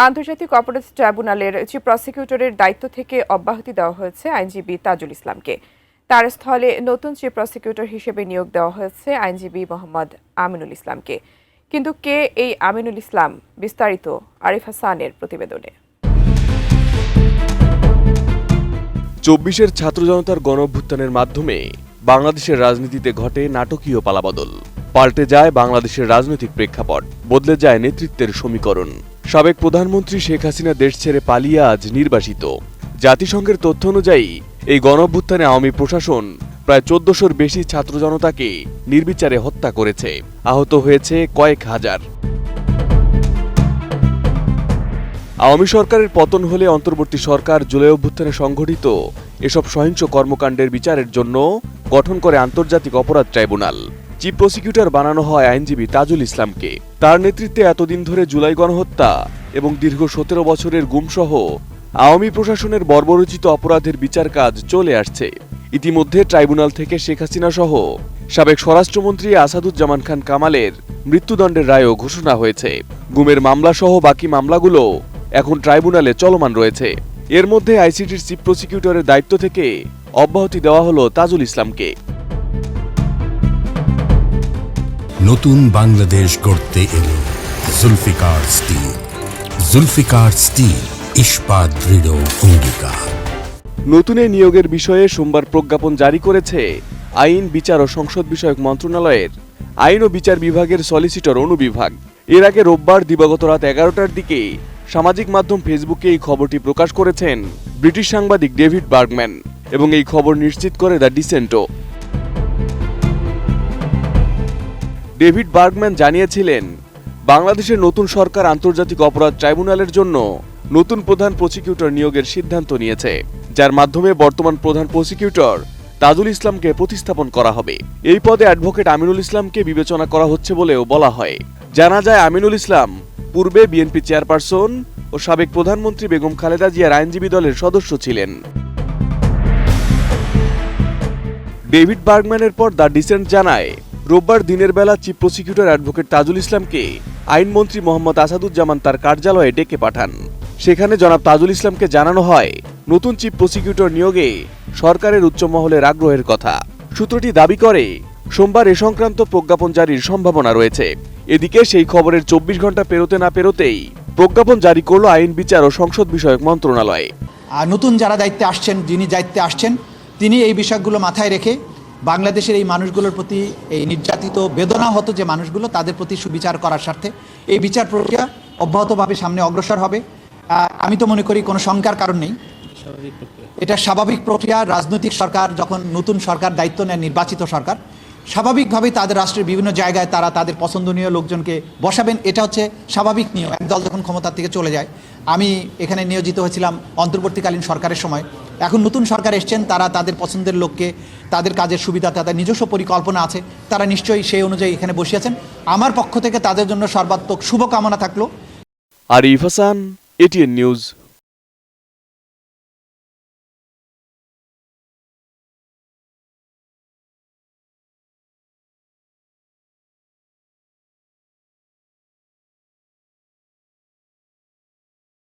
আন্তর্জাতিক অপরাধ ট্রাইব্যুনালের চিফ প্রসিকিউটরের দায়িত্ব থেকে অব্যাহতি দেওয়া হয়েছে আইনজীবী তাজুল ইসলামকে। তার স্থলে নতুন চিফ প্রসিকিউটর হিসেবে নিয়োগ দেওয়া হয়েছে আইনজীবী মোহাম্মদ আমিনুল ইসলামকে। কিন্তু কে এই আমিনুল ইসলাম? বিস্তারিত আরিফ হাসানের প্রতিবেদনে। ২৪-এর ছাত্র জনতার গণঅভ্যুত্থানের মাধ্যমে বাংলাদেশের রাজনীতিতে ঘটে নাটকীয় পালাবদল। পাল্টে যায় বাংলাদেশের রাজনৈতিক প্রেক্ষাপট, বদলে যায় নেতৃত্বের সমীকরণ। সাবেক প্রধানমন্ত্রী শেখ হাসিনা দেশ ছেড়ে পালিয়ে আজ নির্বাসিত। জাতিসংঘের তথ্য অনুযায়ী এই গণঅভ্যুত্থানে আওয়ামী প্রশাসন প্রায় ১৪০০র বেশি ছাত্র জনতাকে নির্বিচারে হত্যা করেছে, আহত হয়েছে কয়েক হাজার। আওয়ামী সরকারের পতন হলে অন্তর্বর্তী সরকার জুলাই অভ্যুত্থানে সংঘটিত এসব সহিংস কর্মকাণ্ডের বিচারের জন্য গঠন করে আন্তর্জাতিক অপরাধ ট্রাইব্যুনাল। চিফ প্রসিকিউটর বানানো হয় আইনজীবী তাজুল ইসলামকে। তার নেতৃত্বে এতদিন ধরে জুলাই গণহত্যা এবং দীর্ঘ ১৭ বছরের গুমসহ আওয়ামী প্রশাসনের বর্বরোচিত অপরাধের বিচার কাজ চলে আসছে। ইতিমধ্যে ট্রাইব্যুনাল থেকে শেখ হাসিনা সহ সাবেক স্বরাষ্ট্রমন্ত্রী আসাদুজ্জামান খান কামালের মৃত্যুদণ্ডের রায়ও ঘোষণা হয়েছে। গুমের মামলা সহ বাকি মামলাগুলো এখন ট্রাইব্যুনালে চলমান রয়েছে। এর মধ্যে আইসিটির চিফ প্রসিকিউটরের দায়িত্ব থেকে অব্যাহতি দেওয়া হলো তাজুল ইসলামকে। নতুন বাংলাদেশ গড়তে এলো জুলফিকার স্টিল। জুলফিকার স্টিল, ইস্পাত দৃঢ় অঙ্গীকার। নতুন এই নিয়োগের বিষয়ে সোমবার প্রজ্ঞাপন জারি করেছে আইন, বিচার ও সংসদ বিষয়ক মন্ত্রণালয়ের আইন ও বিচার বিভাগের সলিসিটর অনুবিভাগ। এর আগে রোববার দিবাগত রাত ১১টার দিকে সামাজিক মাধ্যম ফেসবুকে এই খবরটি প্রকাশ করেছেন ব্রিটিশ সাংবাদিক ডেভিড বার্গম্যান এবং এই খবর নিশ্চিত করে দ্য ডিসেন্টো। ডেভিড বার্গম্যান জানিয়েছিলেন, বাংলাদেশের নতুন সরকার আন্তর্জাতিক অপরাধ ট্রাইব্যুনালের জন্য নতুন প্রধান প্রসিকিউটর নিয়োগের সিদ্ধান্ত নিয়েছে, যার মাধ্যমে বর্তমান প্রধান প্রসিকিউটর তাজুল ইসলামকে প্রতিস্থাপন করা হবে। এই পদে অ্যাডভোকেট আমিনুল ইসলামকে বিবেচনা করা হচ্ছে বলেও বলা হয়। জানা যায়, আমিনুল ইসলাম পূর্বে বিএনপি চেয়ারপারসন ও সাবেক প্রধানমন্ত্রী বেগম খালেদা জিয়ার আইনজীবী দলের সদস্য ছিলেন। ডেভিড বার্গম্যানের পর দ্য ডিসেন্ট জানায়, রোববার দিনের বেলা চিফ প্রসিকিউটর অ্যাডভোকেট তাজুল ইসলামকে আইনমন্ত্রী মোহাম্মদ আসাদুজ্জামান তার কার্যালয়ে ডেকে পাঠান। সেখানে জনাব তাজুল ইসলামকে জানানো হয় নতুন চিফ প্রসিকিউটর নিয়োগে সরকারের উচ্চ মহলের আগ্রহের কথা। সূত্রটি দাবি করে সোমবার এ সংক্রান্ত প্রজ্ঞাপন জারির সম্ভাবনা রয়েছে। এদিকে সেই খবরের ২৪ ঘন্টা পেরোতে না পেরোতেই প্রজ্ঞাপন জারি করল আইন, বিচার ও সংসদ বিষয়ক মন্ত্রণালয়। নতুন যারা দায়িত্বে আসছেন, যিনি দায়িত্বে আসছেন, তিনি এই বিষয়গুলো মাথায় রেখে বাংলাদেশের এই মানুষগুলোর প্রতি, এই নির্যাতিত বেদনাহত যে মানুষগুলো, তাদের প্রতি সুবিচার করার স্বার্থে এই বিচার প্রক্রিয়া অব্যাহতভাবে সামনে অগ্রসর হবে। আমি তো মনে করি কোনো শঙ্কার কারণ নেই, এটা স্বাভাবিক প্রক্রিয়া। রাজনৈতিক সরকার যখন নতুন সরকার দায়িত্ব নেয়, নির্বাচিত সরকার স্বাভাবিকভাবেই তাদের রাষ্ট্রের বিভিন্ন জায়গায় তারা তাদের পছন্দনীয় লোকজনকে বসাবেন। এটা হচ্ছে স্বাভাবিক নিয়ম। একদল যখন ক্ষমতার থেকে চলে যায়, আমি এখানে নিয়োজিত হয়েছিলাম অন্তর্বর্তীকালীন সরকারের সময়। এখন নতুন সরকার এসছেন, তারা তাদের পছন্দের লোককে, তাদের কাজের সুবিধা, তাদের নিজস্ব পরিকল্পনা আছে, তারা নিশ্চয়ই সেই অনুযায়ী এখানে বসিয়েছেন। আমার পক্ষ থেকে তাদের জন্য সর্বাত্মক শুভকামনা থাকলো। Arif Hasan, ATN news.